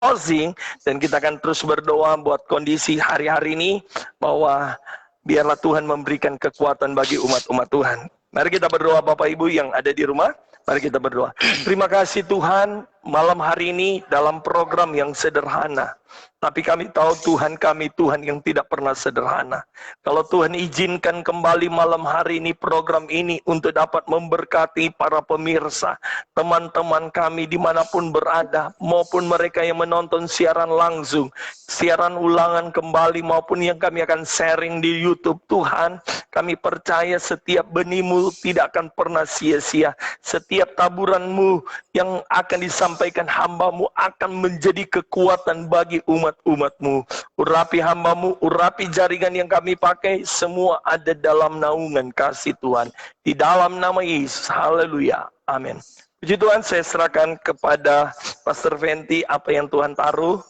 closing, dan kita akan terus berdoa buat kondisi hari-hari ini, bahwa biarlah Tuhan memberikan kekuatan bagi umat-umat Tuhan. Mari kita berdoa Bapak Ibu yang ada di rumah. Mari kita berdoa. Terima kasih Tuhan, malam hari ini dalam program yang sederhana. Tapi kami tahu Tuhan kami Tuhan yang tidak pernah sederhana. Kalau Tuhan izinkan kembali malam hari ini program ini untuk dapat memberkati para pemirsa, teman-teman kami dimanapun berada, maupun mereka yang menonton siaran langsung, siaran ulangan kembali, maupun yang kami akan sharing di YouTube. Tuhan, kami percaya setiap benihmu tidak akan pernah sia-sia. Setiap taburanmu yang akan disampaikan hambamu akan menjadi kekuatan bagi umat-umatmu. Urapi hambamu, urapi jaringan yang kami pakai, semua ada dalam naungan kasih Tuhan. Di dalam nama Yesus, haleluya, amin. Puji Tuhan, saya serahkan kepada Pastor Venti apa yang Tuhan taruh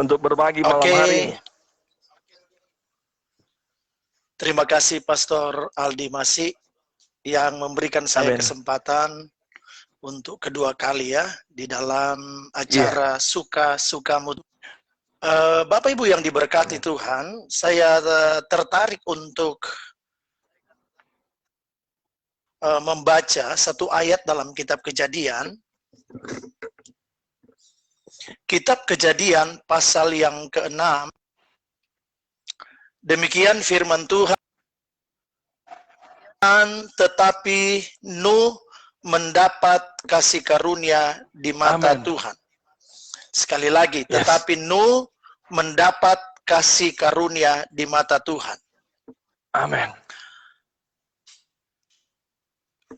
untuk berbagi malam hari ini. Terima kasih Pastor Aldi Masih yang memberikan saya kesempatan untuk kedua kali ya di dalam acara Suka-Sukamu. Bapak Ibu yang diberkati Tuhan, saya tertarik untuk membaca satu ayat dalam kitab Kejadian. Kitab Kejadian pasal yang ke-6. Demikian firman Tuhan, tetapi Nuh mendapat kasih karunia di mata Tuhan. Sekali lagi, tetapi Nuh mendapat kasih karunia di mata Tuhan. Amin.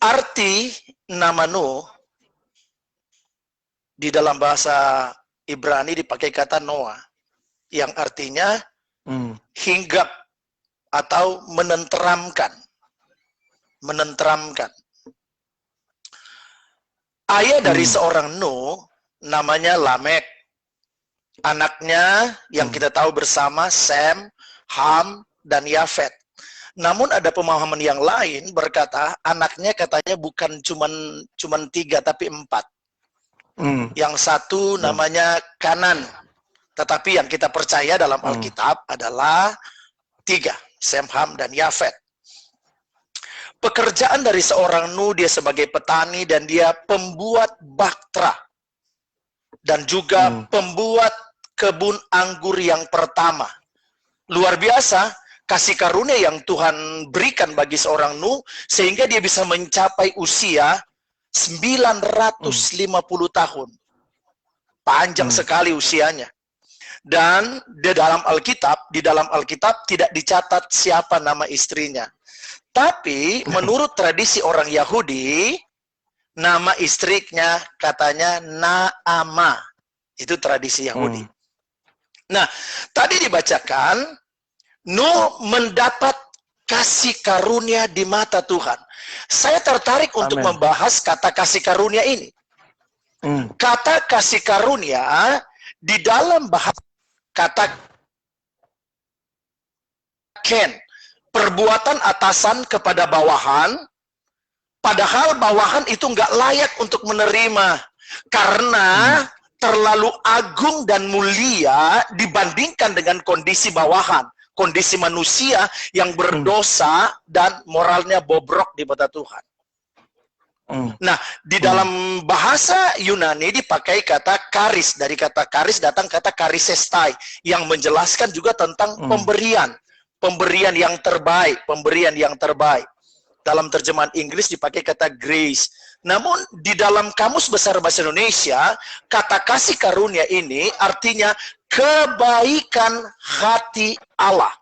Arti nama Nuh di dalam bahasa Ibrani dipakai kata Noah, yang artinya hinggap atau menenteramkan. Menenteramkan. Ayah dari seorang Nuh namanya Lamek. Anaknya yang kita tahu bersama Sem, Ham, dan Yafet. Namun ada pemahaman yang lain berkata anaknya katanya bukan cuman 3 tapi 4. Yang satu namanya Kanan. Tetapi yang kita percaya dalam Alkitab adalah 3, Sem, Ham, dan Yafet. Pekerjaan dari seorang Nuh, dia sebagai petani dan dia pembuat bahtera. Dan juga pembuat kebun anggur yang pertama. Luar biasa kasih karunia yang Tuhan berikan bagi seorang Nuh, sehingga dia bisa mencapai usia 950 tahun. Panjang sekali usianya. Dan di dalam Alkitab tidak dicatat siapa nama istrinya. Tapi menurut tradisi orang Yahudi, nama istrinya katanya Naamah. Itu tradisi Yahudi. Nah, tadi dibacakan Nuh mendapat kasih karunia di mata Tuhan. Saya tertarik untuk membahas kata kasih karunia ini. Kata kasih karunia di dalam bahasa kata ken, perbuatan atasan kepada bawahan, padahal bawahan itu nggak layak untuk menerima karena terlalu agung dan mulia dibandingkan dengan kondisi bawahan, kondisi manusia yang berdosa dan moralnya bobrok di mata Tuhan. Nah, di dalam bahasa Yunani dipakai kata karis. Dari kata karis datang kata karisestai, yang menjelaskan juga tentang pemberian. Pemberian yang terbaik, pemberian yang terbaik. Dalam terjemahan Inggris dipakai kata grace. Namun di dalam Kamus Besar Bahasa Indonesia, kata kasih karunia ini artinya kebaikan hati Allah.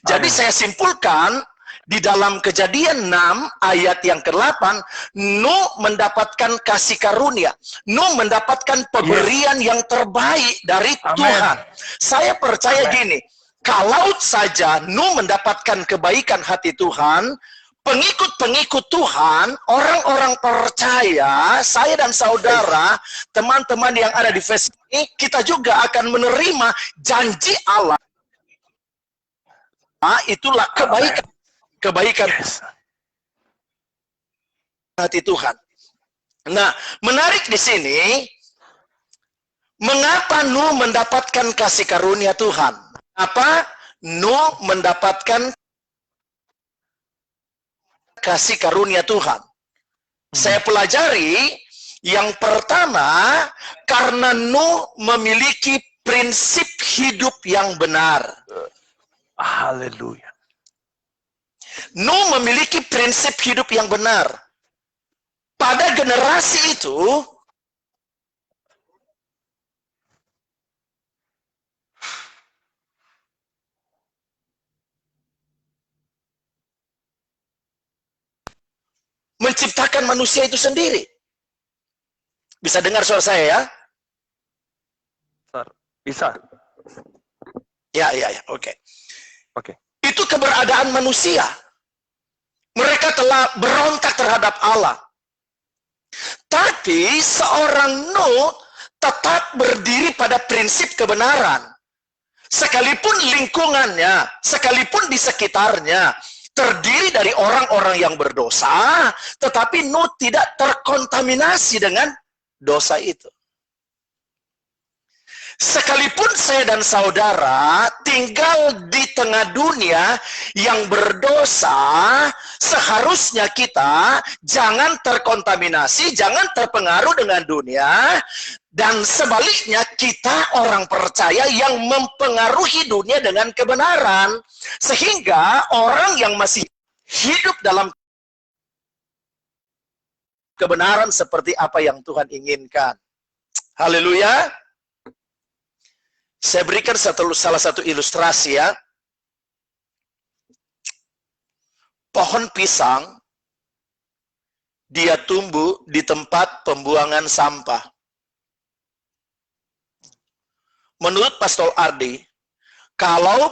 Jadi saya simpulkan, di dalam Kejadian 6 ayat yang ke-8, Nuh mendapatkan kasih karunia. Nuh mendapatkan pemberian yang terbaik dari Tuhan. Saya percaya gini, kalau saja Nuh mendapatkan kebaikan hati Tuhan, pengikut-pengikut Tuhan, orang-orang percaya, saya dan saudara, teman-teman yang ada di Facebook ini, kita juga akan menerima janji Allah. Itulah kebaikan hati Tuhan. Nah, menarik di sini, Mengapa Nuh mendapatkan kasih karunia Tuhan? Apa Nuh mendapatkan kasih karunia Tuhan? Saya pelajari, yang pertama, karena Nuh memiliki prinsip hidup yang benar. Haleluya. Nuh memiliki prinsip hidup yang benar. Pada generasi itu, menciptakan manusia itu sendiri. Bisa dengar suara saya ya? Bisa. Ya, oke. Oke. Itu keberadaan manusia. Mereka telah berontak terhadap Allah. Tapi seorang Nuh tetap berdiri pada prinsip kebenaran. Sekalipun lingkungannya, sekalipun di sekitarnya terdiri dari orang-orang yang berdosa, tetapi Nuh tidak terkontaminasi dengan dosa itu. Sekalipun saya dan saudara tinggal di tengah dunia yang berdosa, seharusnya kita jangan terkontaminasi, jangan terpengaruh dengan dunia, dan sebaliknya kita orang percaya yang mempengaruhi dunia dengan kebenaran, sehingga orang yang masih hidup dalam kebenaran seperti apa yang Tuhan inginkan. Haleluya. Saya berikan salah satu ilustrasi ya. Pohon pisang, dia tumbuh di tempat pembuangan sampah. Menurut Pastor Ardi, kalau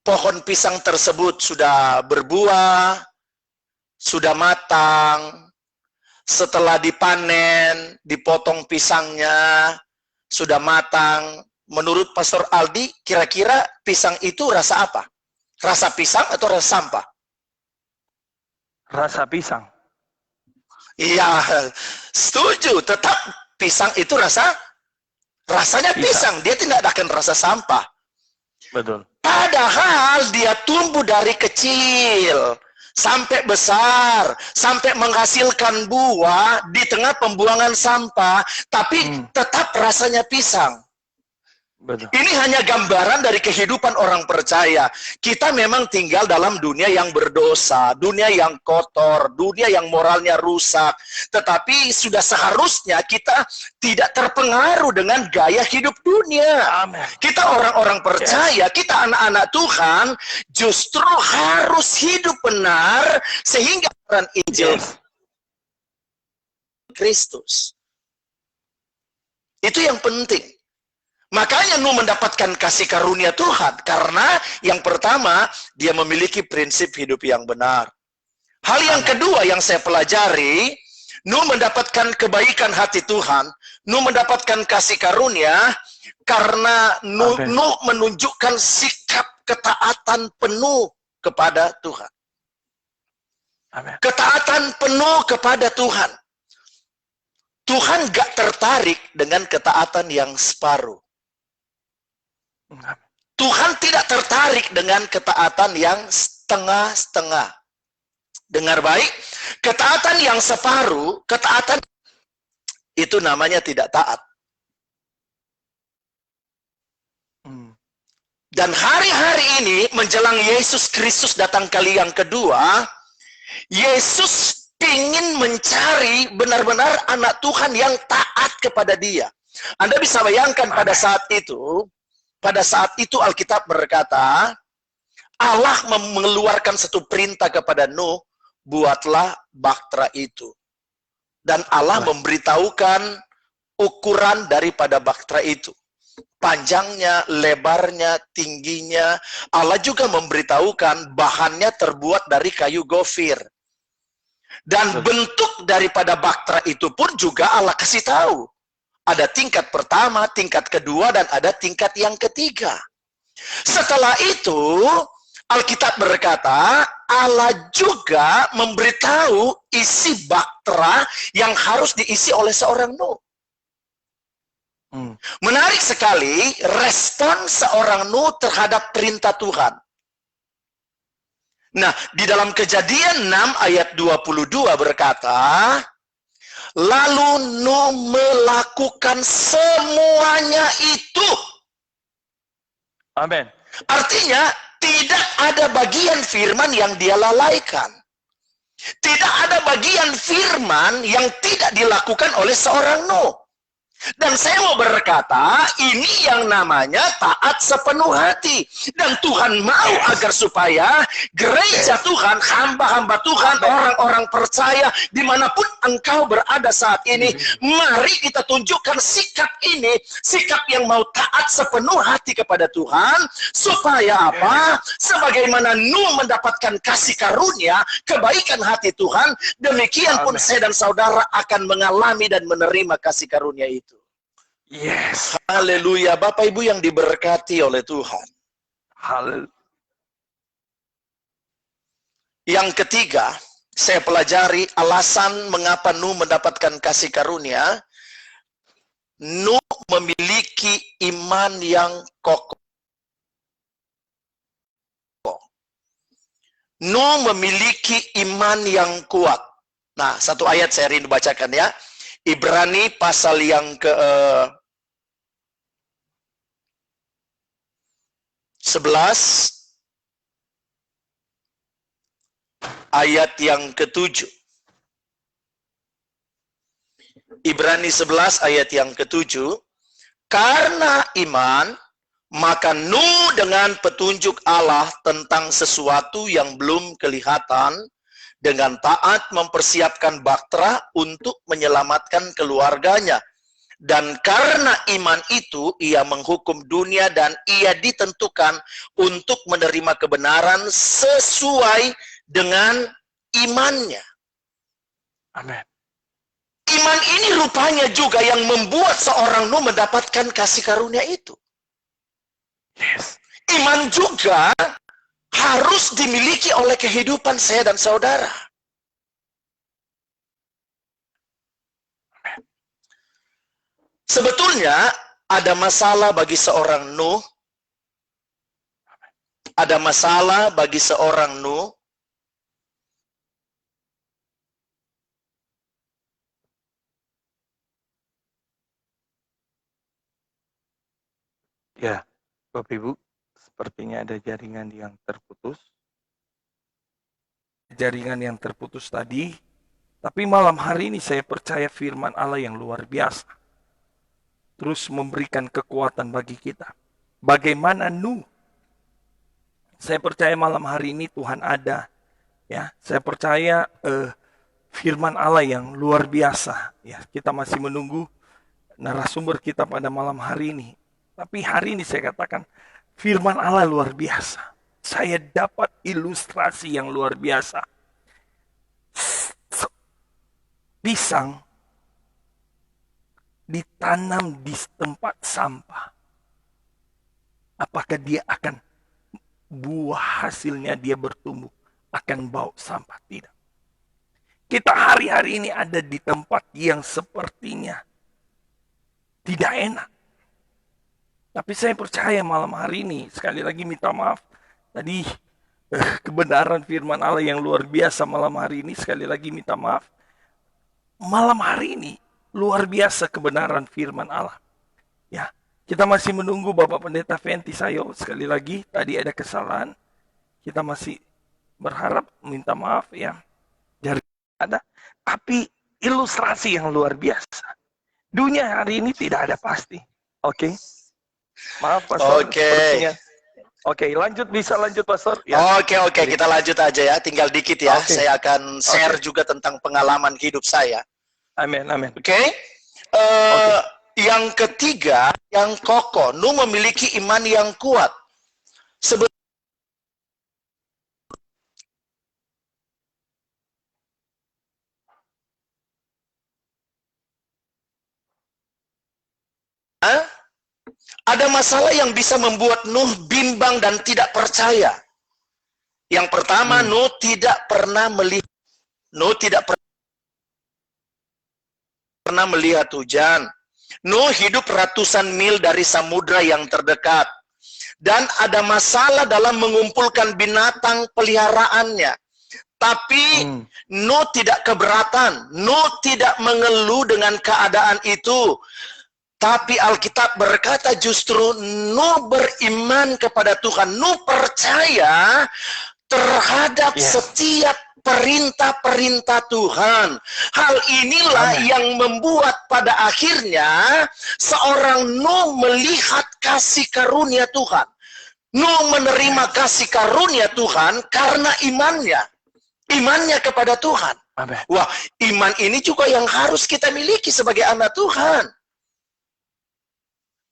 pohon pisang tersebut sudah berbuah, sudah matang, setelah dipanen, dipotong pisangnya, sudah matang, menurut Pastor Aldi, kira-kira pisang itu rasa apa? Rasa pisang atau rasa sampah? Rasa pisang. Iya, setuju. Tetap pisang itu rasanya pisang. Dia tidak akan rasa sampah. Betul. Padahal dia tumbuh dari kecil sampai besar, sampai menghasilkan buah di tengah pembuangan sampah, tapi tetap rasanya pisang. Betul. Ini hanya gambaran dari kehidupan orang percaya. Kita memang tinggal dalam dunia yang berdosa, dunia yang kotor, dunia yang moralnya rusak. Tetapi sudah seharusnya kita tidak terpengaruh dengan gaya hidup dunia. Amen. Kita orang-orang percaya, kita anak-anak Tuhan, justru harus hidup benar sehingga peran Injil Kristus. Itu yang penting. Makanya Nuh mendapatkan kasih karunia Tuhan, karena yang pertama, dia memiliki prinsip hidup yang benar. Hal yang kedua yang saya pelajari, Nuh mendapatkan kebaikan hati Tuhan, Nuh mendapatkan kasih karunia, karena Nuh menunjukkan sikap ketaatan penuh kepada Tuhan. Amen. Ketaatan penuh kepada Tuhan. Tuhan gak tertarik dengan ketaatan yang separuh. Tuhan tidak tertarik dengan ketaatan yang setengah-setengah. Dengar baik, ketaatan yang separuh, ketaatan itu namanya tidak taat. Dan hari-hari ini menjelang Yesus Kristus datang kali yang kedua, Yesus ingin mencari benar-benar anak Tuhan yang taat kepada Dia. Anda bisa bayangkan pada saat itu Alkitab berkata, Allah mengeluarkan satu perintah kepada Nuh, buatlah bahtera itu. Dan Allah memberitahukan ukuran daripada bahtera itu. Panjangnya, lebarnya, tingginya. Allah juga memberitahukan bahannya terbuat dari kayu gofir. Dan bentuk daripada bahtera itu pun juga Allah kasih tahu. Ada tingkat pertama, tingkat kedua, dan ada tingkat yang ketiga. Setelah itu, Alkitab berkata, Allah juga memberitahu isi bahtera yang harus diisi oleh seorang Nuh. Menarik sekali respon seorang Nuh terhadap perintah Tuhan. Nah, di dalam Kejadian 6 ayat 22 berkata, lalu Nuh melakukan semuanya itu. Amin. Artinya, tidak ada bagian firman yang dia lalaikan. Tidak ada bagian firman yang tidak dilakukan oleh seorang Nuh. Dan saya mau berkata, ini yang namanya taat sepenuh hati. Dan Tuhan mau agar supaya gereja Tuhan, hamba-hamba Tuhan, orang-orang percaya, dimanapun engkau berada saat ini, mari kita tunjukkan sikap ini, sikap yang mau taat sepenuh hati kepada Tuhan, supaya apa? Sebagaimana Nuh mendapatkan kasih karunia, kebaikan hati Tuhan, demikian pun saya dan saudara akan mengalami dan menerima kasih karunia itu. Yes. Haleluya. Bapak Ibu yang diberkati oleh Tuhan. Haleluya. Yang ketiga, saya pelajari alasan mengapa Nuh mendapatkan kasih karunia. Nuh memiliki iman yang kokoh. Nuh memiliki iman yang kuat. Nah, satu ayat saya rindu bacakan ya. Ibrani pasal yang ke 11 ayat yang ke-7. Ibrani 11 ayat yang ke-7. Karena iman, maka Nuh dengan petunjuk Allah tentang sesuatu yang belum kelihatan, dengan taat mempersiapkan bahtera untuk menyelamatkan keluarganya. Dan karena iman itu, ia menghukum dunia dan ia ditentukan untuk menerima kebenaran sesuai dengan imannya. Amin. Iman ini rupanya juga yang membuat seorang Nuh mendapatkan kasih karunia itu. Yes. Iman juga harus dimiliki oleh kehidupan saya dan saudara. Sebetulnya ada masalah bagi seorang Nuh. Ada masalah bagi seorang Nuh. Ya, Bapak Ibu, sepertinya ada jaringan yang terputus. Jaringan yang terputus tadi, tapi malam hari ini saya percaya firman Allah yang luar biasa. Terus memberikan kekuatan bagi kita. Bagaimana Nuh? Saya percaya malam hari ini Tuhan ada. Ya, saya percaya firman Allah yang luar biasa. Ya, kita masih menunggu narasumber kita pada malam hari ini. Tapi hari ini saya katakan firman Allah luar biasa. Saya dapat ilustrasi yang luar biasa. Pisang ditanam di tempat sampah. Apakah dia akan buah hasilnya dia bertumbuh akan bau sampah? Tidak. Kita hari-hari ini ada di tempat yang sepertinya tidak enak. Tapi saya percaya malam hari ini, sekali lagi minta maaf, tadi kebenaran firman Allah yang luar biasa malam hari ini, sekali lagi minta maaf. Malam hari ini, luar biasa kebenaran firman Allah. Ya, kita masih menunggu Bapak Pendeta Fenty Sayo, sekali lagi, tadi ada kesalahan. Kita masih berharap, minta maaf ya. Jaringan ada, tapi ilustrasi yang luar biasa. Dunia hari ini tidak ada pasti. Oke. Maaf Pastor. Oke, lanjut, bisa lanjut Pastor. Ya. Oke, kita lanjut aja ya. Tinggal dikit ya. Saya akan share juga tentang pengalaman hidup saya. Amin. Oke. Yang ketiga, yang kokoh. Nuh memiliki iman yang kuat. Ada masalah yang bisa membuat Nuh bimbang dan tidak percaya. Yang pertama, Nuh tidak pernah melihat. Nuh tidak pernah melihat hujan. Nuh hidup ratusan mil dari samudra yang terdekat. Dan ada masalah dalam mengumpulkan binatang peliharaannya. Tapi Nuh tidak keberatan. Nuh tidak mengeluh dengan keadaan itu. Tapi Alkitab berkata justru Nuh beriman kepada Tuhan. Nuh percaya terhadap setiap perintah-perintah Tuhan. Hal inilah yang membuat pada akhirnya seorang Nuh melihat kasih karunia Tuhan. Nuh menerima kasih karunia Tuhan karena imannya. Imannya kepada Tuhan. Wah, iman ini juga yang harus kita miliki sebagai anak Tuhan.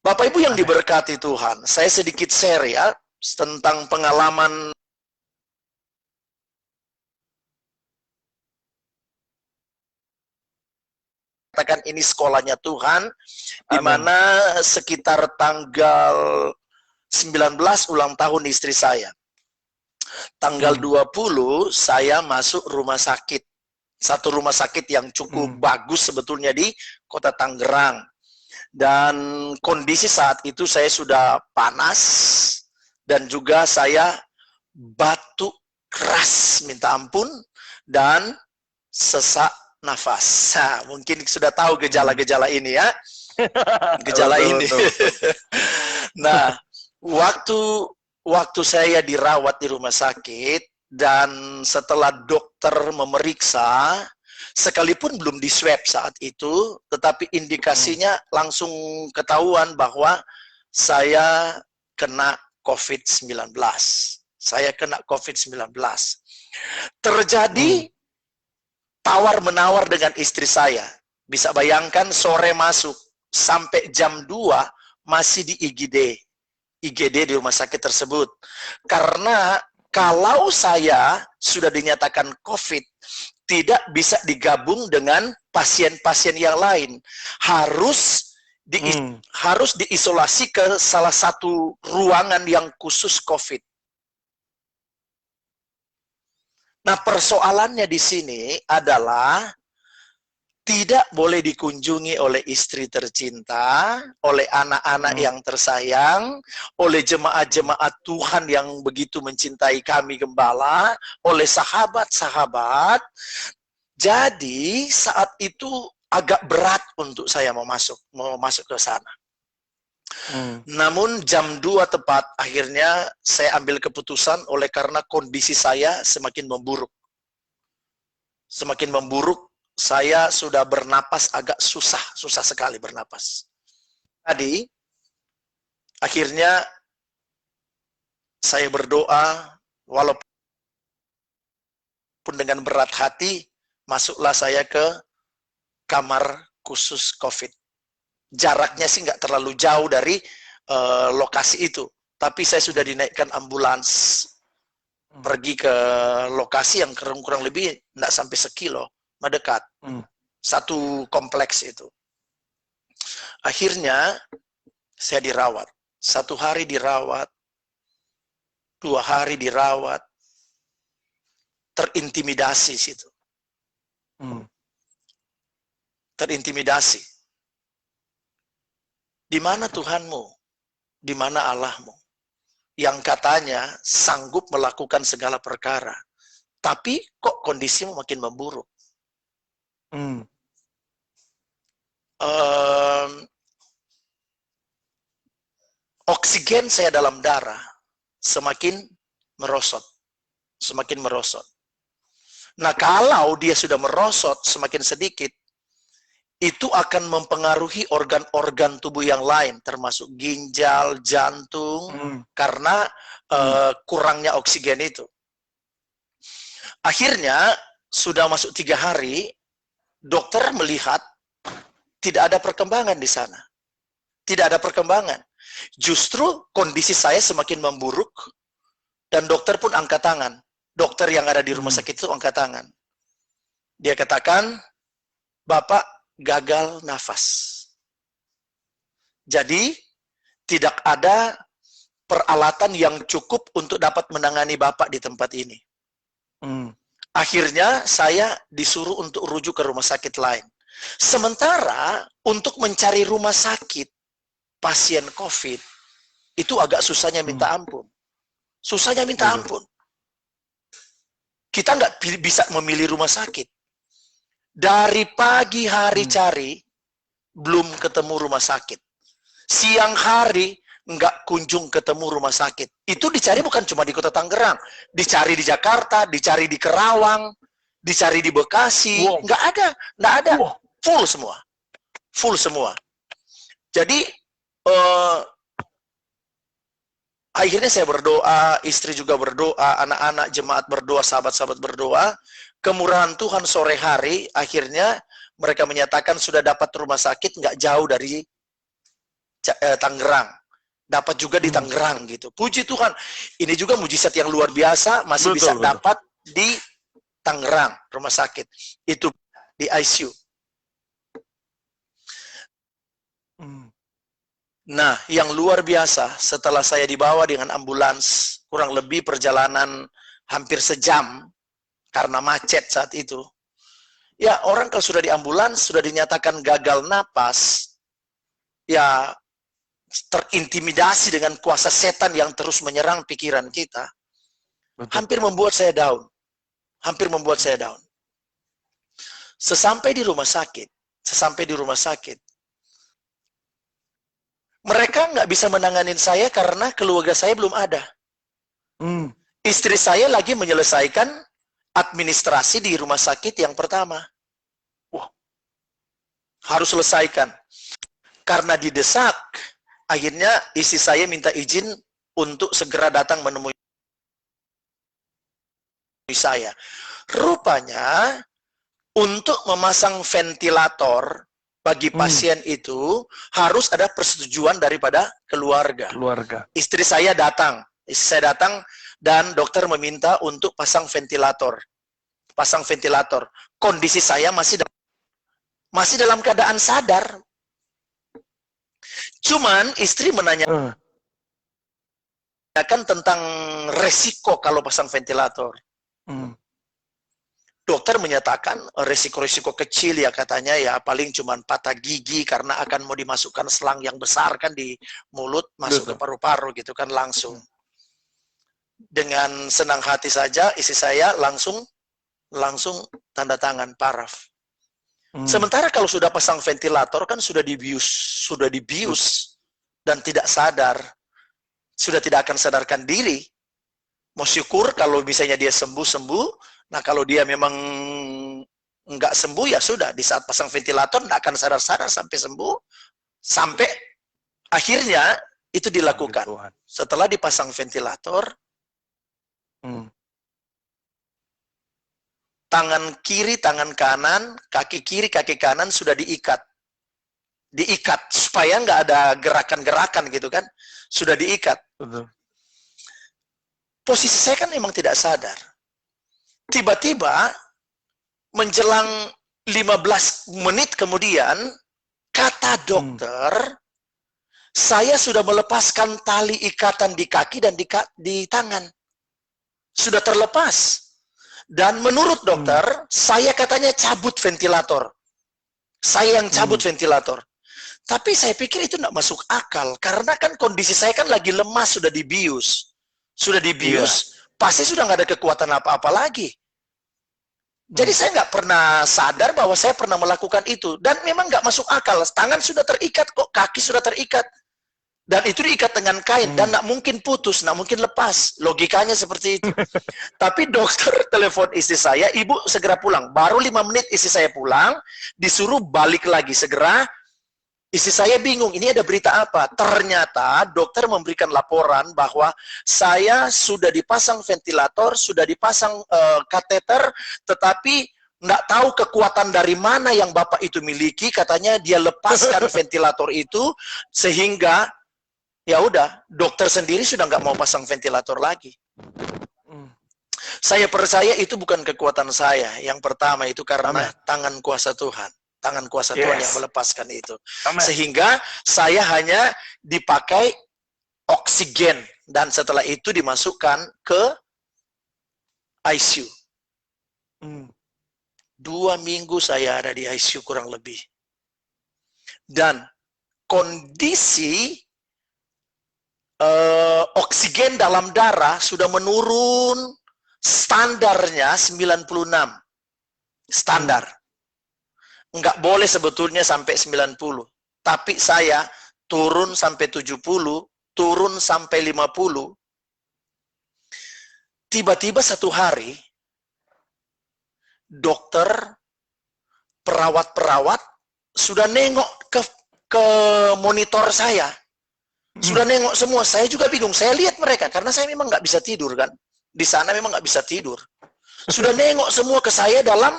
Bapak Ibu yang diberkati Tuhan, saya sedikit share ya tentang pengalaman katakan ini sekolahnya Tuhan, di mana sekitar tanggal 19 ulang tahun istri saya. Tanggal 20 saya masuk rumah sakit. Satu rumah sakit yang cukup bagus sebetulnya di Kota Tangerang. Dan kondisi saat itu saya sudah panas dan juga saya batuk keras minta ampun dan sesak nafas. Nah, mungkin sudah tahu gejala-gejala ini ya. Gejala ini. Nah, waktu saya dirawat di rumah sakit dan setelah dokter memeriksa, sekalipun belum di swab saat itu, tetapi indikasinya langsung ketahuan bahwa saya kena COVID-19. Saya kena COVID-19. Terjadi tawar-menawar dengan istri saya. Bisa bayangkan sore masuk, sampai jam 2 masih di IGD di rumah sakit tersebut. Karena kalau saya sudah dinyatakan COVID, tidak bisa digabung dengan pasien-pasien yang lain. Harus diisolasi ke salah satu ruangan yang khusus COVID. Nah, persoalannya di sini adalah tidak boleh dikunjungi oleh istri tercinta, oleh anak-anak yang tersayang, oleh jemaat-jemaat Tuhan yang begitu mencintai kami gembala, oleh sahabat-sahabat. Jadi saat itu agak berat untuk saya mau masuk ke sana. Namun jam 2 tepat akhirnya saya ambil keputusan oleh karena kondisi saya semakin memburuk. Semakin memburuk. Saya sudah bernapas agak susah sekali bernapas. Tadi, akhirnya saya berdoa, walaupun dengan berat hati, masuklah saya ke kamar khusus COVID. Jaraknya sih nggak terlalu jauh dari lokasi itu, tapi saya sudah dinaikkan ambulans, pergi ke lokasi yang kurang lebih nggak sampai sekilo. Mendekat, satu kompleks itu. Akhirnya saya dirawat. 1 hari dirawat, 2 hari dirawat, terintimidasi situ. Terintimidasi. Di mana Tuhanmu? Di mana Allahmu? Yang katanya sanggup melakukan segala perkara. Tapi kok kondisimu makin memburuk? Oksigen saya dalam darah semakin merosot. Semakin merosot. Nah, kalau dia sudah merosot semakin sedikit, itu akan mempengaruhi organ-organ tubuh yang lain, termasuk ginjal, jantung, karena kurangnya oksigen itu. Akhirnya, sudah masuk 3 hari, dokter melihat tidak ada perkembangan di sana. Tidak ada perkembangan. Justru kondisi saya semakin memburuk dan dokter pun angkat tangan. Dokter yang ada di rumah sakit itu angkat tangan. Dia katakan, Bapak gagal nafas. Jadi, tidak ada peralatan yang cukup untuk dapat menangani Bapak di tempat ini. Akhirnya saya disuruh untuk rujuk ke rumah sakit lain. Sementara untuk mencari rumah sakit pasien COVID, itu agak susahnya minta ampun. Susahnya minta ampun. Kita nggak bisa memilih rumah sakit. Dari pagi hari cari, belum ketemu rumah sakit. Siang hari, nggak kunjung ketemu rumah sakit. Itu dicari bukan cuma di kota Tangerang. Dicari di Jakarta, dicari di Kerawang, dicari di Bekasi. Nggak ada. Nggak ada. Full semua. Full semua. Jadi, akhirnya saya berdoa, istri juga berdoa, anak-anak jemaat berdoa, sahabat-sahabat berdoa. Kemurahan Tuhan sore hari, akhirnya mereka menyatakan sudah dapat rumah sakit nggak jauh dari Tangerang. Dapat juga di Tangerang gitu. Puji Tuhan. Ini juga mujizat yang luar biasa, masih bisa dapat di Tangerang, rumah sakit. Itu di ICU. Nah, yang luar biasa, setelah saya dibawa dengan ambulans, kurang lebih perjalanan hampir sejam, karena macet saat itu. Ya, orang kalau sudah di ambulans, sudah dinyatakan gagal napas, ya terintimidasi dengan kuasa setan yang terus menyerang pikiran kita. Hampir membuat saya down. Hampir membuat saya down. Sesampai di rumah sakit, mereka nggak bisa menanganin saya karena keluarga saya belum ada. Istri saya lagi menyelesaikan administrasi di rumah sakit yang pertama. Harus selesaikan. Karena didesak, akhirnya istri saya minta izin untuk segera datang menemui saya. Rupanya, untuk memasang ventilator bagi pasien itu harus ada persetujuan daripada keluarga. Istri saya datang dan dokter meminta untuk pasang ventilator. Kondisi saya masih dalam keadaan sadar. Cuman istri menanyakan tentang resiko kalau pasang ventilator. Dokter menyatakan resiko-resiko kecil ya katanya, ya paling cuma patah gigi karena akan mau dimasukkan selang yang besar kan di mulut, masuk ke paru-paru gitu kan langsung. Dengan senang hati saja istri saya langsung tanda tangan paraf. Sementara kalau sudah pasang ventilator kan sudah dibius dan tidak sadar, sudah tidak akan sadarkan diri. Mau syukur kalau misalnya dia sembuh. Nah, kalau dia memang nggak sembuh, ya sudah. Di saat pasang ventilator, nggak akan sadar-sadar sampai sembuh. Sampai akhirnya itu dilakukan. Setelah dipasang ventilator, tangan kiri, tangan kanan, kaki kiri, kaki kanan sudah diikat. Diikat, supaya nggak ada gerakan-gerakan gitu kan. Sudah diikat. Posisi saya kan memang tidak sadar. Tiba-tiba menjelang 15 menit kemudian, kata dokter, saya sudah melepaskan tali ikatan di kaki dan di tangan. Sudah terlepas. Dan menurut dokter, saya katanya cabut ventilator. Saya yang cabut ventilator. Tapi saya pikir itu tidak masuk akal. Karena kan kondisi saya kan lagi lemas, sudah dibius. Pasti sudah nggak ada kekuatan apa-apa lagi. Jadi saya nggak pernah sadar bahwa saya pernah melakukan itu. Dan memang nggak masuk akal. Tangan sudah terikat kok, kaki sudah terikat. Dan itu diikat dengan kain. Dan nggak mungkin putus, nggak mungkin lepas. Logikanya seperti itu. Tapi dokter telepon istri saya, ibu segera pulang. Baru 5 menit istri saya pulang, disuruh balik lagi segera. Istri saya bingung, ini ada berita apa? Ternyata dokter memberikan laporan bahwa saya sudah dipasang ventilator, sudah dipasang kateter, tetapi nggak tahu kekuatan dari mana yang Bapak itu miliki. Katanya dia lepaskan ventilator itu, sehingga ya udah, dokter sendiri sudah nggak mau pasang ventilator lagi. Saya percaya itu bukan kekuatan saya. Yang pertama itu karena tangan kuasa Tuhan. Tangan kuasa Tuhan yang melepaskan itu. Sehingga saya hanya dipakai oksigen. Dan setelah itu dimasukkan ke ICU. 2 minggu saya ada di ICU kurang lebih. Dan kondisi oksigen dalam darah sudah menurun, standarnya 96. Standar. Nggak boleh sebetulnya sampai 90. Tapi saya turun sampai 70, turun sampai 50. Tiba-tiba satu hari, dokter, perawat-perawat sudah nengok ke monitor saya. Sudah nengok semua. Saya juga bingung. Saya lihat mereka karena saya memang nggak bisa tidur kan. Di sana memang nggak bisa tidur. Sudah nengok semua ke saya dalam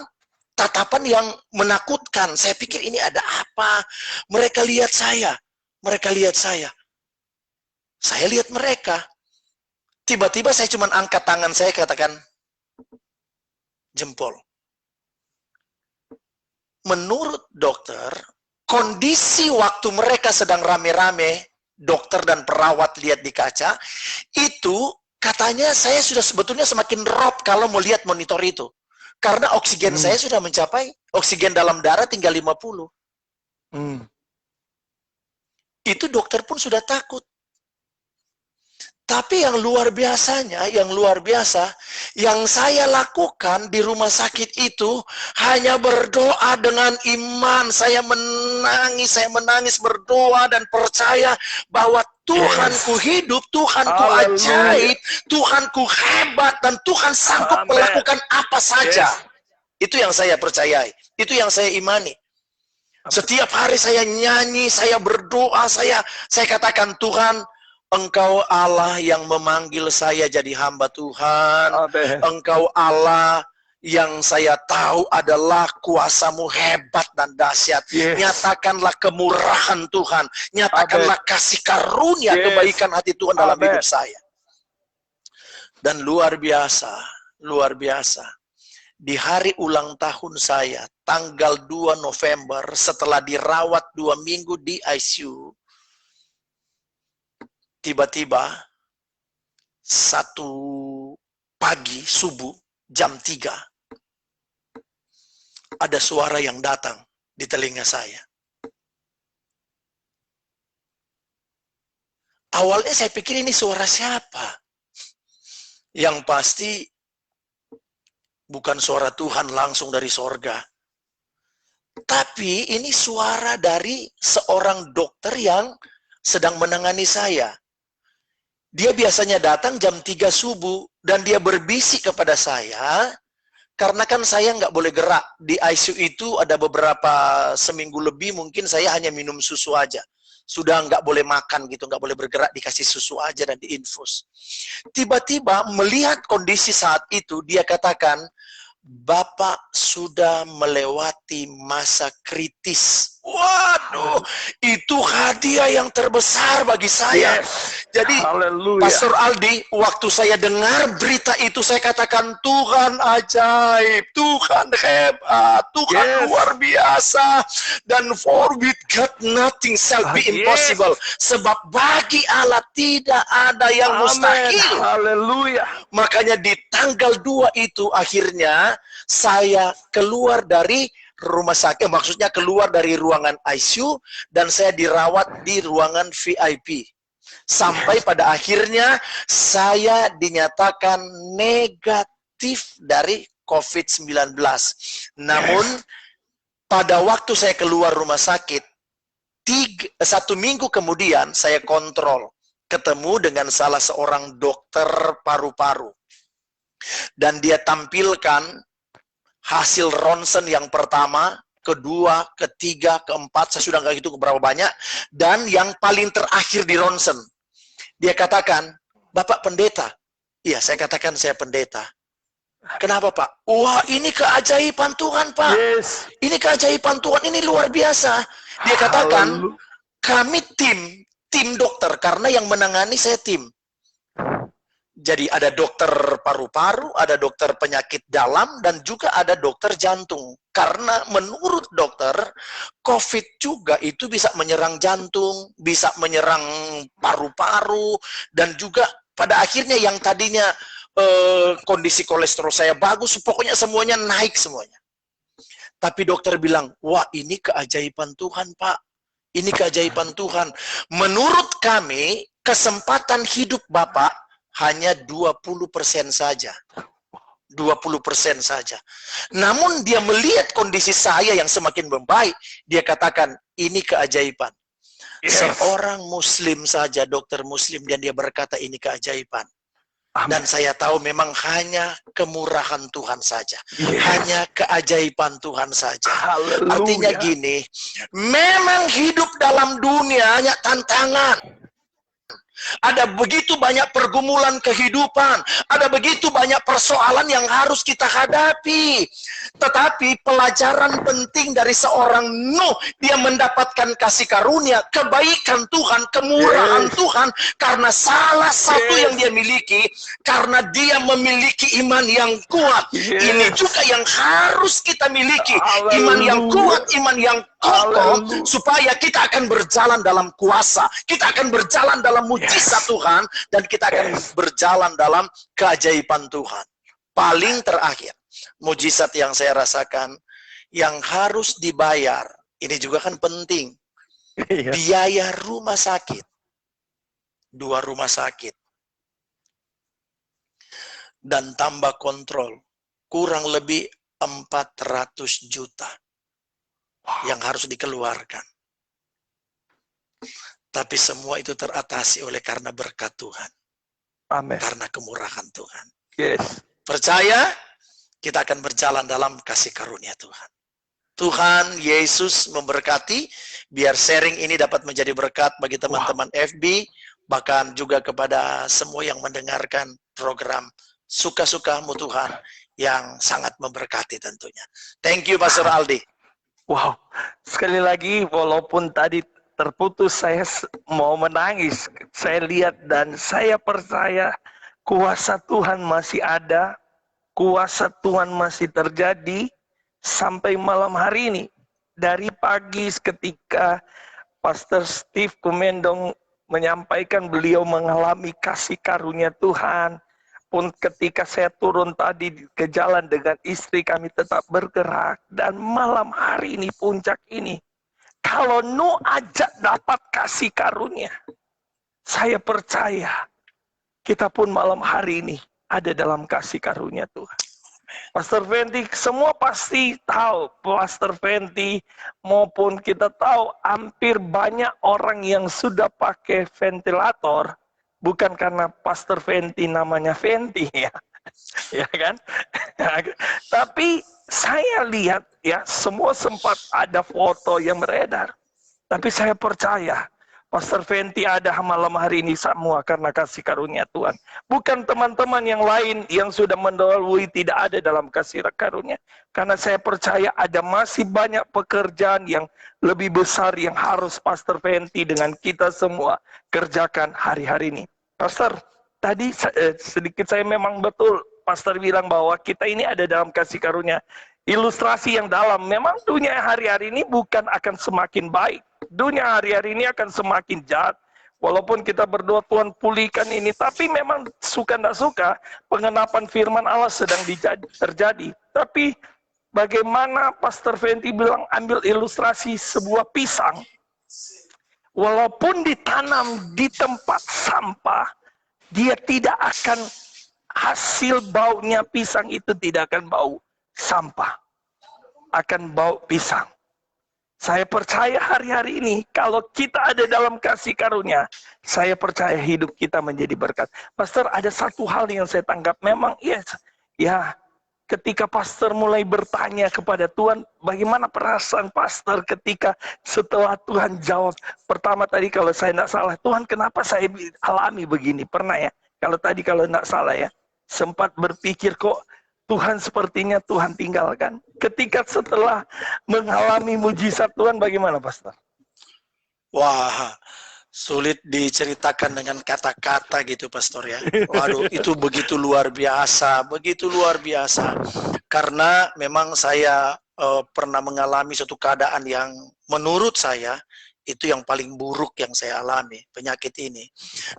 tatapan yang menakutkan. Saya pikir ini ada apa? Mereka lihat saya. Mereka lihat saya. Saya lihat mereka. Tiba-tiba saya cuma angkat tangan saya, katakan jempol. Menurut dokter, kondisi waktu mereka sedang rame-rame, dokter dan perawat lihat di kaca, itu katanya saya sudah sebetulnya semakin drop kalau mau lihat monitor itu. Karena oksigen saya sudah mencapai, oksigen dalam darah tinggal 50. Itu dokter pun sudah takut. Tapi yang luar biasanya, yang saya lakukan di rumah sakit itu hanya berdoa dengan iman. Saya menangis berdoa dan percaya bahwa Tuhanku hidup, Tuhanku ajaib, Tuhanku hebat, dan Tuhan sanggup melakukan apa saja. Itu yang saya percayai, itu yang saya imani. Setiap hari saya nyanyi, saya berdoa, saya katakan, Tuhan, Engkau Allah yang memanggil saya jadi hamba Tuhan. Engkau Allah yang saya tahu adalah kuasa-Mu hebat dan dahsyat. Nyatakanlah kemurahan Tuhan. Nyatakanlah kasih karunia kebaikan hati Tuhan dalam hidup saya. Dan luar biasa. Di hari ulang tahun saya, tanggal 2 November, setelah dirawat 2 minggu di ICU, tiba-tiba satu pagi subuh jam 3 ada suara yang datang di telinga saya. Awalnya saya pikir ini suara siapa? Yang pasti bukan suara Tuhan langsung dari sorga. Tapi ini suara dari seorang dokter yang sedang menangani saya. Dia biasanya datang jam 3 subuh dan dia berbisik kepada saya, karena kan saya nggak boleh gerak. Di ICU itu ada beberapa seminggu lebih mungkin saya hanya minum susu aja. Sudah nggak boleh makan gitu, nggak boleh bergerak, dikasih susu aja dan diinfus. Tiba-tiba melihat kondisi saat itu, dia katakan, Bapak sudah melewati masa kritis. Waduh, itu hadiah yang terbesar bagi saya. Jadi, Pastor Aldi, waktu saya dengar berita itu, saya katakan, Tuhan ajaib, Tuhan hebat, Tuhan luar biasa. Dan for with God nothing shall be impossible. Sebab bagi Allah tidak ada yang mustahil. Haleluya. Makanya di tanggal 2 itu akhirnya saya keluar dari rumah sakit, maksudnya keluar dari ruangan ICU dan saya dirawat di ruangan VIP. Sampai pada akhirnya saya dinyatakan negatif dari COVID-19. Namun pada waktu saya keluar rumah sakit, 1 minggu kemudian saya kontrol, ketemu dengan salah seorang dokter paru-paru. Dan dia tampilkan hasil ronsen yang pertama, kedua, ketiga, keempat, saya sudah nggak hitung berapa banyak, dan yang paling terakhir di ronsen. Dia katakan, Bapak pendeta. Iya, saya katakan saya pendeta. Kenapa, Pak? Wah, ini keajaiban Tuhan, Pak. Ini keajaiban Tuhan, ini luar biasa. Dia katakan, kami tim dokter, karena yang menangani saya tim. Jadi ada dokter paru-paru, ada dokter penyakit dalam, dan juga ada dokter jantung. Karena menurut dokter, COVID juga itu bisa menyerang jantung, bisa menyerang paru-paru, dan juga pada akhirnya yang tadinya kondisi kolesterol saya bagus, pokoknya semuanya naik semuanya. Tapi dokter bilang, wah ini keajaiban Tuhan Pak. Ini keajaiban Tuhan. Menurut kami, kesempatan hidup Bapak hanya 20% saja. 20% saja. Namun dia melihat kondisi saya yang semakin membaik, dia katakan, ini keajaiban. Seorang muslim saja, dokter muslim, dan dia berkata ini keajaiban. Dan saya tahu memang hanya kemurahan Tuhan saja. Hanya keajaiban Tuhan saja. Haleluya. Artinya gini, memang hidup dalam dunia hanya tantangan. Ada begitu banyak pergumulan kehidupan. Ada begitu banyak persoalan yang harus kita hadapi. Tetapi pelajaran penting dari seorang Nuh, dia mendapatkan kasih karunia, kebaikan Tuhan, kemurahan Tuhan. Karena salah satu yang dia miliki, karena dia memiliki iman yang kuat. Ini juga yang harus kita miliki. Iman yang kuat, iman yang kokoh, supaya kita akan berjalan dalam kuasa. Kita akan berjalan dalam mujizat Tuhan, dan kita akan berjalan dalam keajaiban Tuhan. Paling terakhir, mujizat yang saya rasakan, yang harus dibayar, ini juga kan penting. Biaya rumah sakit. 2 rumah sakit. Dan tambah kontrol. Kurang lebih 400 juta. Yang harus dikeluarkan. Tapi semua itu teratasi oleh karena berkat Tuhan. Amin. Karena kemurahan Tuhan. Yes. Percaya, kita akan berjalan dalam kasih karunia Tuhan. Tuhan Yesus memberkati, biar sharing ini dapat menjadi berkat bagi teman-teman FB, bahkan juga kepada semua yang mendengarkan program Suka-Sukamu Tuhan, yang sangat memberkati tentunya. Thank you, Pastor Aldi. Wow, sekali lagi walaupun tadi terputus, saya mau menangis. Saya lihat dan saya percaya kuasa Tuhan masih ada, kuasa Tuhan masih terjadi sampai malam hari ini. Dari pagi ketika Pastor Steve Kumendong menyampaikan beliau mengalami kasih karunia Tuhan, pun ketika saya turun tadi ke jalan dengan istri, kami tetap bergerak. Dan malam hari ini, puncak ini, kalau Nuh aja dapat kasih karunia, saya percaya kita pun malam hari ini ada dalam kasih karunia Tuhan. Pastor Fenty, semua pasti tahu, Pastor Fenty maupun kita tahu hampir banyak orang yang sudah pakai ventilator, bukan karena Pastor Fenty namanya Fenty ya, ya kan? Tapi saya lihat ya, semua sempat ada foto yang beredar. Tapi saya percaya Pastor Fenty ada malam hari ini semua karena kasih karunia Tuhan. Bukan teman-teman yang lain yang sudah mendahului tidak ada dalam kasih karunia. Karena saya percaya ada masih banyak pekerjaan yang lebih besar yang harus Pastor Fenty dengan kita semua kerjakan hari-hari ini. Pastor, tadi sedikit saya memang betul, Pastor bilang bahwa kita ini ada dalam kasih karunia. Ilustrasi yang dalam, memang dunia hari-hari ini bukan akan semakin baik. Dunia hari-hari ini akan semakin jahat. Walaupun kita berdoa Tuhan pulihkan ini, tapi memang suka tidak suka pengenapan firman Allah sedang terjadi. Tapi bagaimana Pastor Fenty bilang ambil ilustrasi sebuah pisang. Walaupun ditanam di tempat sampah, dia tidak akan, hasil baunya pisang itu tidak akan bau sampah, akan bau pisang. Saya percaya hari-hari ini kalau kita ada dalam kasih karunia, saya percaya hidup kita menjadi berkat. Pastor, ada satu hal yang saya tanggap, memang ya ketika Pastor mulai bertanya kepada Tuhan, bagaimana perasaan Pastor ketika setelah Tuhan jawab, pertama tadi kalau saya tidak salah, Tuhan kenapa saya alami begini, pernah ya, kalau tidak salah ya, sempat berpikir kok Tuhan sepertinya Tuhan tinggalkan. Ketika setelah mengalami mujizat Tuhan, bagaimana Pastor? Wah, sulit diceritakan dengan kata-kata gitu Pastor ya. Waduh, itu begitu luar biasa, begitu luar biasa. Karena memang saya pernah mengalami suatu keadaan yang menurut saya itu yang paling buruk yang saya alami, penyakit ini.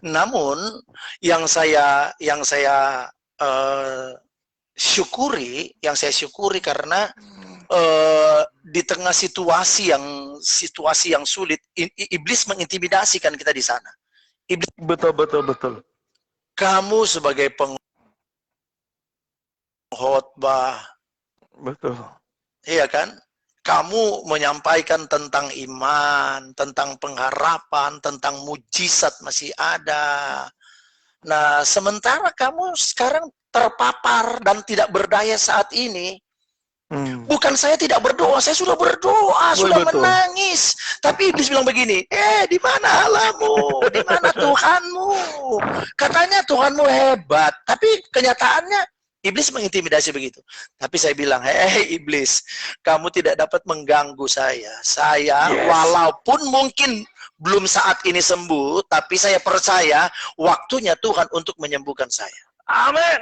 Namun yang saya syukuri karena di tengah situasi yang sulit, iblis mengintimidasikan kita di sana. Iblis, Betul. kamu sebagai pengkhotbah, Betul. iya kan? Kamu menyampaikan tentang iman, tentang pengharapan, tentang mujizat masih ada. Nah, sementara kamu sekarang terpapar dan tidak berdaya saat ini. Bukan saya tidak berdoa, saya sudah berdoa, sudah Betul. menangis. Tapi iblis bilang begini, di mana Allahmu? Di mana Tuhanmu? Katanya Tuhanmu hebat, tapi kenyataannya iblis mengintimidasi begitu. Tapi saya bilang, iblis, kamu tidak dapat mengganggu saya. Saya walaupun mungkin belum saat ini sembuh, tapi saya percaya waktunya Tuhan untuk menyembuhkan saya. Amin.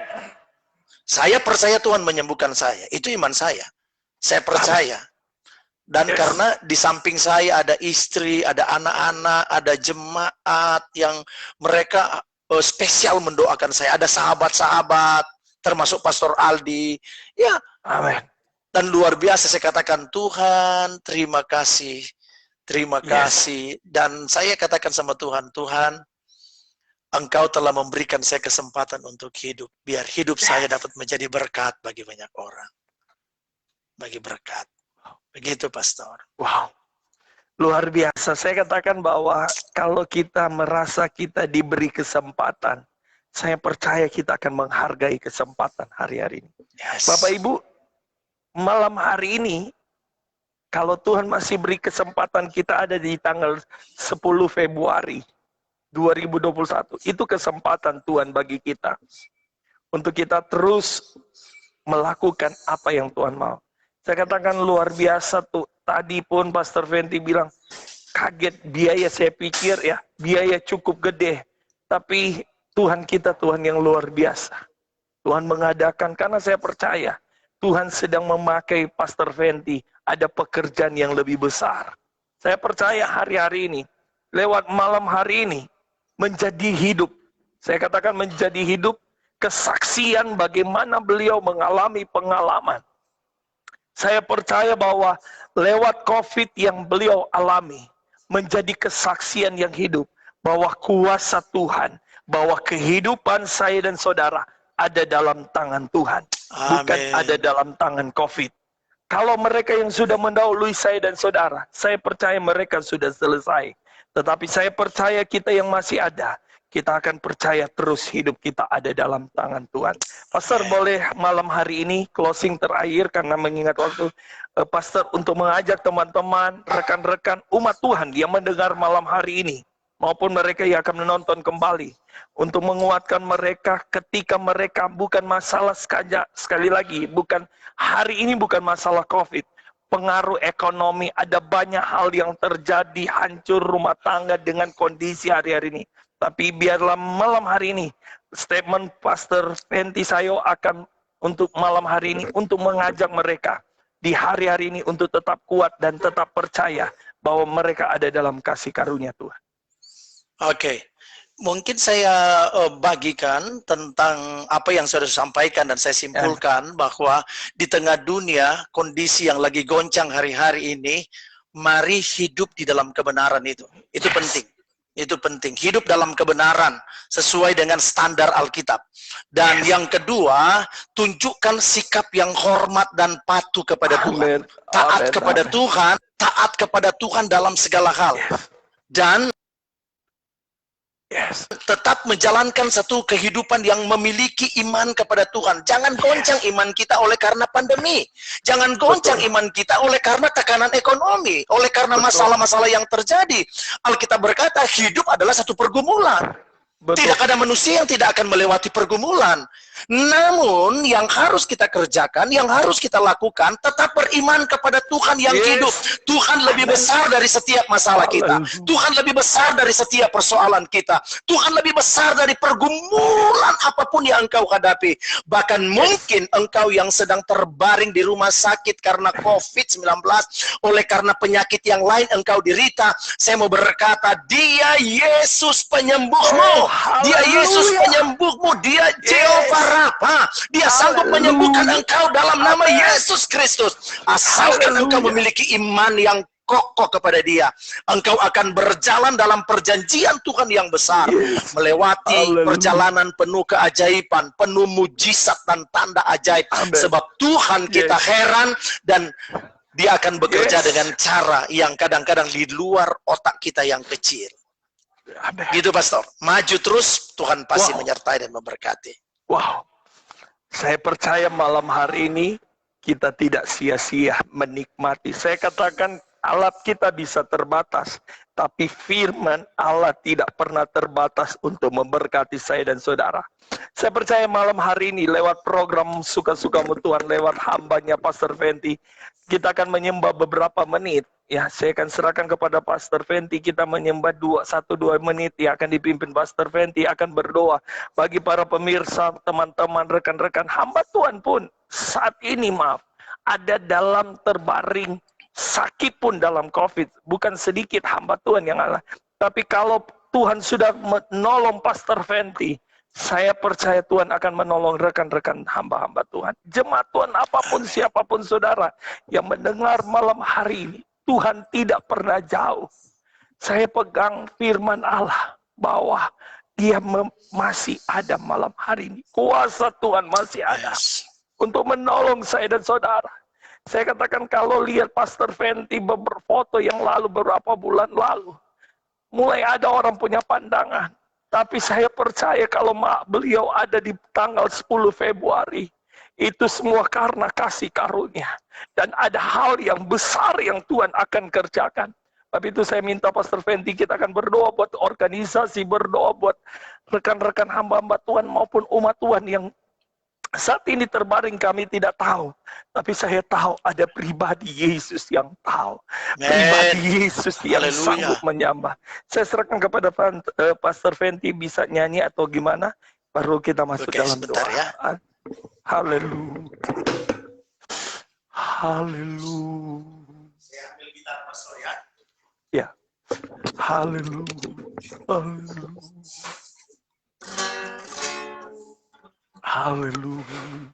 Saya percaya Tuhan menyembuhkan saya. Itu iman saya. Saya percaya. Dan karena di samping saya ada istri, ada anak-anak, ada jemaat yang mereka spesial mendoakan saya. Ada sahabat-sahabat, termasuk Pastor Aldi. Ya, amin. Dan luar biasa saya katakan, Tuhan, terima kasih. Terima kasih. Dan saya katakan sama Tuhan, Tuhan, Engkau telah memberikan saya kesempatan untuk hidup. Biar hidup saya dapat menjadi berkat bagi banyak orang. Bagi berkat. Begitu, Pastor. Wow. Luar biasa. Saya katakan bahwa kalau kita merasa kita diberi kesempatan, saya percaya kita akan menghargai kesempatan hari-hari ini. Bapak Ibu, malam hari ini, kalau Tuhan masih beri kesempatan, kita ada di tanggal 10 Februari 2021. Itu kesempatan Tuhan bagi kita. Untuk kita terus melakukan apa yang Tuhan mau. Saya katakan luar biasa tuh. Tadi pun Pastor Fenty bilang, kaget biaya, saya pikir ya, biaya cukup gede. Tapi Tuhan kita Tuhan yang luar biasa. Tuhan mengadakan, karena saya percaya, Tuhan sedang memakai Pastor Fenty, ada pekerjaan yang lebih besar. Saya percaya hari-hari ini, lewat malam hari ini, menjadi hidup. Saya katakan menjadi hidup, kesaksian bagaimana beliau mengalami pengalaman. Saya percaya bahwa lewat COVID yang beliau alami, menjadi kesaksian yang hidup, bahwa kuasa Tuhan, bahwa kehidupan saya dan saudara ada dalam tangan Tuhan. Bukan ada dalam tangan COVID. Kalau mereka yang sudah mendahului saya dan saudara, saya percaya mereka sudah selesai. Tetapi saya percaya kita yang masih ada, kita akan percaya terus hidup kita ada dalam tangan Tuhan. Pastor boleh malam hari ini closing terakhir karena mengingat waktu Pastor untuk mengajak teman-teman, rekan-rekan umat Tuhan yang mendengar malam hari ini maupun mereka yang akan menonton kembali untuk menguatkan mereka ketika mereka bukan masalah sekali lagi, bukan hari ini bukan masalah COVID. Pengaruh ekonomi, ada banyak hal yang terjadi, hancur rumah tangga dengan kondisi hari-hari ini. Tapi biarlah malam hari ini, statement Pastor Fenty Sayo akan untuk malam hari ini, untuk mengajak mereka di hari-hari ini untuk tetap kuat dan tetap percaya bahwa mereka ada dalam kasih karunia Tuhan. Oke. Mungkin saya bagikan tentang apa yang sudah sampaikan dan saya simpulkan bahwa di tengah dunia kondisi yang lagi goncang hari-hari ini, mari hidup di dalam kebenaran itu. Itu penting. Itu penting. Hidup dalam kebenaran sesuai dengan standar Alkitab. Dan yang kedua, tunjukkan sikap yang hormat dan patuh kepada Tuhan. Taat kepada Tuhan, taat kepada Tuhan dalam segala hal. Dan tetap menjalankan satu kehidupan yang memiliki iman kepada Tuhan. Jangan goncang iman kita oleh karena pandemi. Jangan goncang iman kita oleh karena tekanan ekonomi, oleh karena masalah-masalah yang terjadi. Alkitab berkata, hidup adalah satu pergumulan. Tidak ada manusia yang tidak akan melewati pergumulan. Namun yang harus kita kerjakan, yang harus kita lakukan, tetap beriman kepada Tuhan yang hidup. Tuhan lebih besar dari setiap masalah kita. Tuhan lebih besar dari setiap persoalan kita. Tuhan lebih besar dari pergumulan apapun yang engkau hadapi. Bahkan mungkin engkau yang sedang terbaring di rumah sakit karena COVID-19, oleh karena penyakit yang lain engkau derita, saya mau berkata, Dia Yesus penyembuhmu. Dia Yesus Haleluya. penyembuhmu, dia Jehovah Rafa. Dia sanggup menyembuhkan engkau dalam nama Yesus Kristus. Asalkan engkau Haleluya. memiliki iman yang kokoh kepada dia, engkau akan berjalan dalam perjanjian Tuhan yang besar, Yes. melewati Haleluya. perjalanan penuh keajaiban, penuh mujizat dan tanda ajaib. Amen. Sebab Tuhan kita Yes. heran, dan dia akan bekerja Yes. dengan cara yang kadang-kadang di luar otak kita yang kecil. Amen. Gitu, Pastor. Maju terus, Tuhan pasti Wow. menyertai dan memberkati. Wow. Saya percaya malam hari ini kita tidak sia-sia menikmati. Saya katakan alat kita bisa terbatas, tapi firman Allah tidak pernah terbatas untuk memberkati saya dan saudara. Saya percaya malam hari ini lewat program Suka-Sukamu Tuhan, lewat hambanya Pastor Fenty, kita akan menyembah beberapa menit. Ya, saya akan serahkan kepada Pastor Fenty. Kita menyembah 1-2 menit. Ya, akan dipimpin Pastor Fenty, akan berdoa. Bagi para pemirsa, teman-teman, rekan-rekan, hamba Tuhan pun saat ini ada dalam terbaring, sakit pun dalam COVID. Bukan sedikit hamba Tuhan yang Allah. Tapi kalau Tuhan sudah menolong Pastor Fenty, saya percaya Tuhan akan menolong rekan-rekan hamba-hamba Tuhan. Jemaat Tuhan apapun, siapapun saudara yang mendengar malam hari ini, Tuhan tidak pernah jauh. Saya pegang firman Allah bahwa dia masih ada malam hari ini. Kuasa Tuhan masih ada untuk menolong saya dan saudara. Saya katakan kalau lihat Pastor Fenty berfoto yang lalu beberapa bulan lalu, mulai ada orang punya pandangan. Tapi saya percaya kalau beliau ada di tanggal 10 Februari, itu semua karena kasih karunia. Dan ada hal yang besar yang Tuhan akan kerjakan. Tapi itu saya minta Pastor Fenty, kita akan berdoa buat organisasi, berdoa buat rekan-rekan hamba-hamba Tuhan maupun umat Tuhan yang saat ini terbaring, kami tidak tahu. Tapi saya tahu ada pribadi Yesus yang tahu. Pribadi Yesus yang sanggup menyembah. Saya serahkan kepada Pastor Fenty, bisa nyanyi atau gimana. Baru kita masuk dalam doa. Ya. Haleluya. Haleluya. Saya ambil gitar, Pastor, ya. Ya. Haleluya. Haleluya. Haleluya.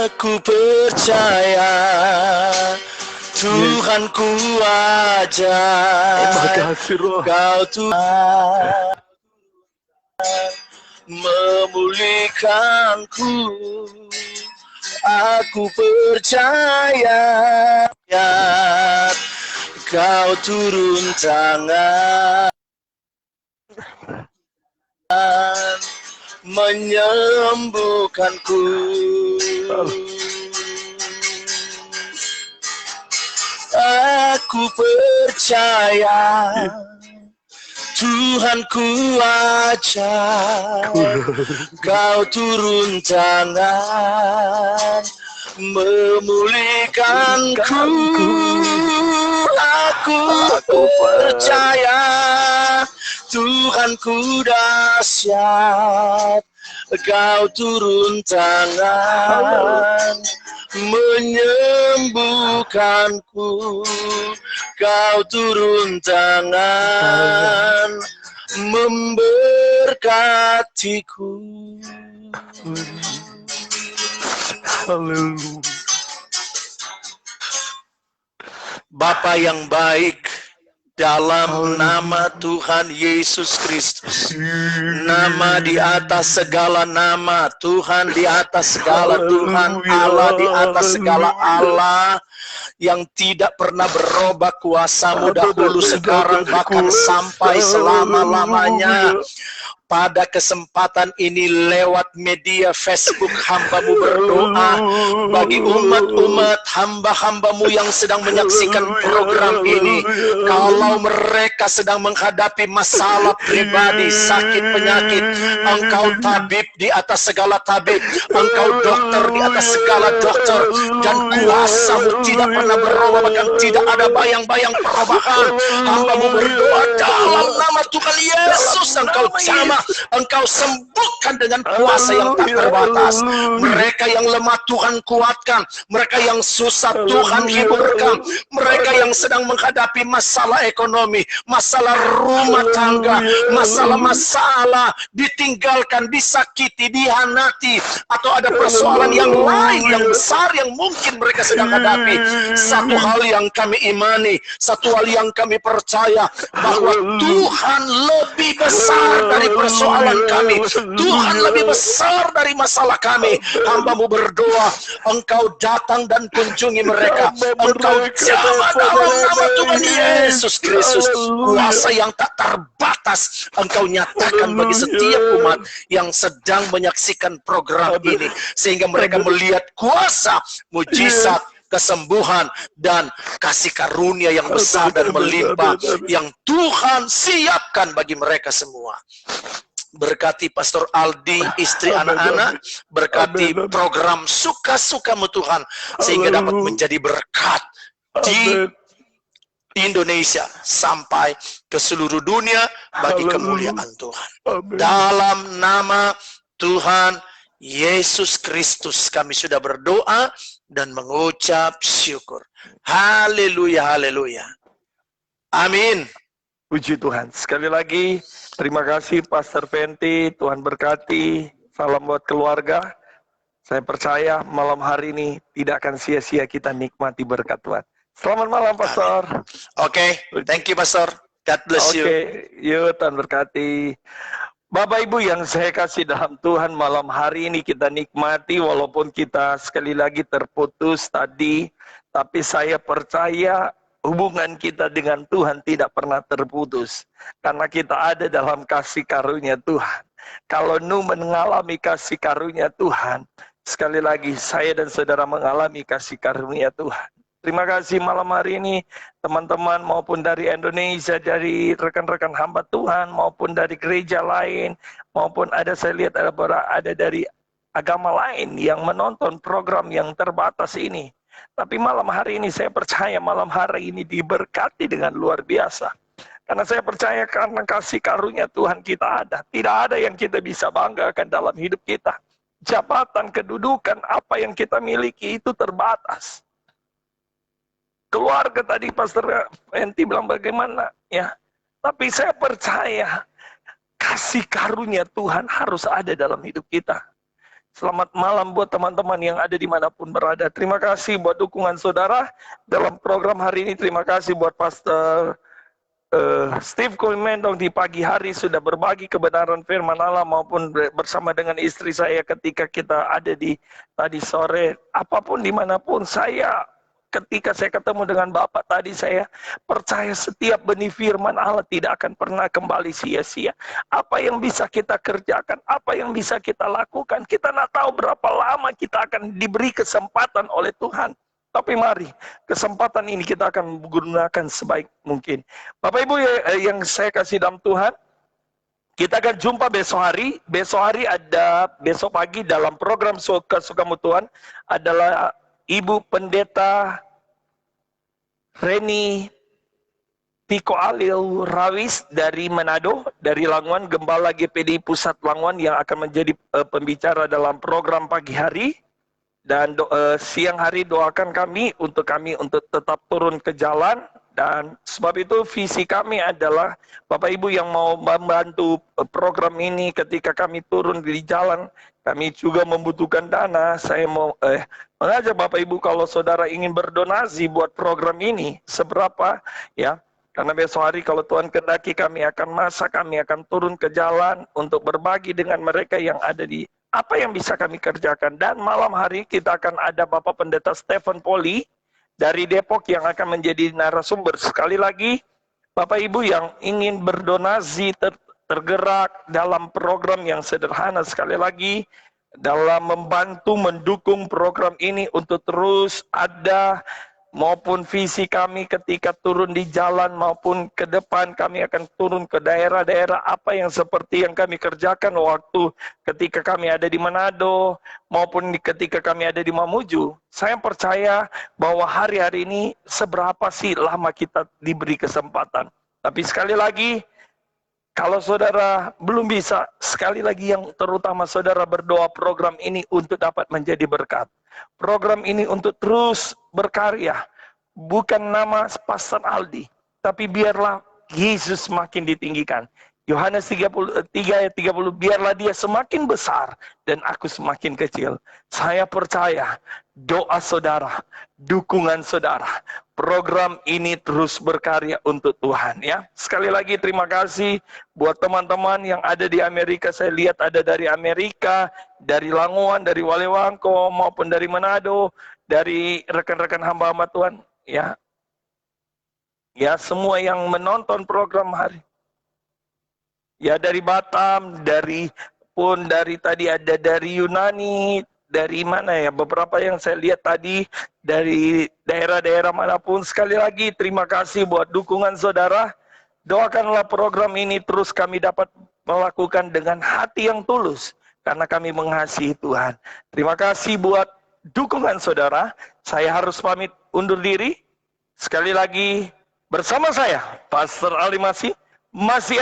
Aku percaya Tuhanku ajaib, Kau Tuhan memulihkanku. Aku percaya Kau turun tangan menyembuhkanku. Aku percaya Tuhanku ajaib, Kau turun tangan memulihkanku. Aku percaya Tuhanku dahsyat, Kau turun tangan menyembuhkanku. Kau turun tangan memberkatiku. Haleluya. Bapa yang baik, dalam nama Tuhan Yesus Kristus, nama di atas segala nama, Tuhan di atas segala Tuhan, Allah di atas segala Allah, yang tidak pernah berubah kuasa-Mu dahulu, sekarang, bahkan sampai selama-lamanya. Pada kesempatan ini lewat media Facebook, hamba-Mu berdoa bagi umat-umat hamba-hamba-Mu yang sedang menyaksikan program ini. Kalau mereka sedang menghadapi masalah pribadi, sakit, penyakit, Engkau tabib di atas segala tabib, Engkau dokter di atas segala dokter, dan kuasa-Mu tidak pernah berubah, bahkan tidak ada bayang-bayang perubahan. Hamba-Mu berdoa dalam nama Tuhan Yesus Engkau jamah, Engkau sembuhkan dengan kuasa yang tak terbatas. Mereka yang lemah Tuhan kuatkan, mereka yang susah Tuhan hiburkan, mereka yang sedang menghadapi masalah ekonomi, masalah rumah tangga, masalah-masalah ditinggalkan, disakiti, dihanati, atau ada persoalan yang lain yang besar yang mungkin mereka sedang hadapi. Satu hal yang kami imani, satu hal yang kami percaya, bahwa Tuhan lebih besar dari persoalan kami, Tuhan lebih besar dari masalah kami. Hamba-Mu berdoa, Engkau datang dan kunjungi mereka, Engkau jamah dalam nama Tuhan Yesus Kristus. Kuasa yang tak terbatas Engkau nyatakan bagi setiap umat yang sedang menyaksikan program ini, sehingga mereka melihat kuasa, mujizat, kesembuhan, dan kasih karunia yang besar dan melimpah yang Tuhan siapkan bagi mereka semua. Berkati Pastor Aldi, istri, anak-anak, berkati program Suka-Sukamu Tuhan, sehingga dapat menjadi berkat di Indonesia sampai ke seluruh dunia bagi kemuliaan Tuhan. Dalam nama Tuhan Yesus Kristus kami sudah berdoa dan mengucap syukur. Haleluya, haleluya. Amin. Puji Tuhan. Sekali lagi, terima kasih Pastor Fenty. Tuhan berkati. Salam buat keluarga. Saya percaya malam hari ini tidak akan sia-sia kita nikmati berkat Tuhan. Selamat malam, Pastor. Oke, thank you, Pastor. God bless you. Oke, yuk, Tuhan berkati. Bapak Ibu yang saya kasih dalam Tuhan, malam hari ini kita nikmati walaupun kita sekali lagi terputus tadi, tapi saya percaya hubungan kita dengan Tuhan tidak pernah terputus karena kita ada dalam kasih karunia Tuhan. Kalau Nu mengalami kasih karunia Tuhan, sekali lagi saya dan saudara mengalami kasih karunia Tuhan. Terima kasih malam hari ini teman-teman maupun dari Indonesia, dari rekan-rekan hamba Tuhan maupun dari gereja lain, maupun saya lihat ada dari agama lain yang menonton program yang terbatas ini. Tapi malam hari ini saya percaya malam hari ini diberkati dengan luar biasa. Karena saya percaya karena kasih karunia Tuhan kita ada. Tidak ada yang kita bisa banggakan dalam hidup kita. Jabatan, kedudukan, apa yang kita miliki itu terbatas. Keluarga tadi Pastor Fenty bilang bagaimana ya. Tapi saya percaya kasih karunia Tuhan harus ada dalam hidup kita. Selamat malam buat teman-teman yang ada dimanapun berada. Terima kasih buat dukungan saudara dalam program hari ini. Terima kasih buat Pastor Steve Koimendong di pagi hari sudah berbagi kebenaran firman Allah maupun bersama dengan istri saya ketika kita ada di tadi sore. Apapun dimanapun ketika saya ketemu dengan Bapak tadi, saya percaya setiap benih firman Allah tidak akan pernah kembali sia-sia. Apa yang bisa kita kerjakan, apa yang bisa kita lakukan, kita tidak tahu berapa lama kita akan diberi kesempatan oleh Tuhan. Tapi mari, kesempatan ini kita akan gunakan sebaik mungkin. Bapak Ibu yang saya kasih dalam Tuhan, kita akan jumpa besok hari. Besok pagi dalam program Suka-Sukamu Tuhan adalah Ibu Pendeta Reni Tiko Alil Rawis dari Manado, dari Languan, Gembala GPD Pusat Languan yang akan menjadi pembicara dalam program pagi hari. Dan siang hari doakan kami untuk tetap turun ke jalan. Dan sebab itu visi kami adalah Bapak Ibu yang mau membantu program ini ketika kami turun di jalan, kami juga membutuhkan dana. Saya mau mengajak Bapak Ibu kalau saudara ingin berdonasi buat program ini, seberapa ya. Karena besok hari kalau Tuhan kehendaki kami akan turun ke jalan untuk berbagi dengan mereka yang ada di apa yang bisa kami kerjakan. Dan malam hari kita akan ada Bapak Pendeta Stephen Poli dari Depok yang akan menjadi narasumber. Sekali lagi, Bapak Ibu yang ingin berdonasi tergerak dalam program yang sederhana, sekali lagi, dalam membantu mendukung program ini untuk terus ada, maupun visi kami ketika turun di jalan maupun ke depan kami akan turun ke daerah-daerah apa yang seperti yang kami kerjakan waktu ketika kami ada di Manado maupun ketika kami ada di Mamuju. Saya percaya bahwa hari-hari ini seberapa sih lama kita diberi kesempatan. Tapi sekali lagi, Kalau saudara belum bisa, sekali lagi yang terutama saudara berdoa program ini untuk dapat menjadi berkat. Program ini untuk terus berkarya. Bukan nama Pastor Aldi, tapi biarlah Yesus makin ditinggikan. Yohanes 3 ayat 30, biarlah dia semakin besar dan aku semakin kecil. Saya percaya doa saudara, dukungan saudara, program ini terus berkarya untuk Tuhan ya. Sekali lagi terima kasih buat teman-teman yang ada di Amerika. Saya lihat ada dari Amerika, dari Languan, dari Walewangko maupun dari Manado, dari rekan-rekan hamba-hamba Tuhan ya. Ya, semua yang menonton program hari. Ya, dari Batam, dari tadi ada dari Yunani, dari mana ya, beberapa yang saya lihat tadi dari daerah-daerah manapun. Sekali lagi terima kasih buat dukungan saudara. Doakanlah program ini terus kami dapat melakukan dengan hati yang tulus karena kami mengasihi Tuhan. Terima kasih buat dukungan saudara. Saya harus pamit undur diri. Sekali lagi bersama saya Pastor Ali masih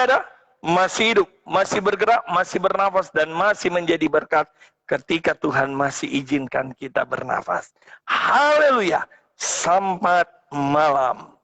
ada, masih hidup, masih bergerak, masih bernafas, dan masih menjadi berkat ketika Tuhan masih izinkan kita bernafas. Haleluya. Selamat malam.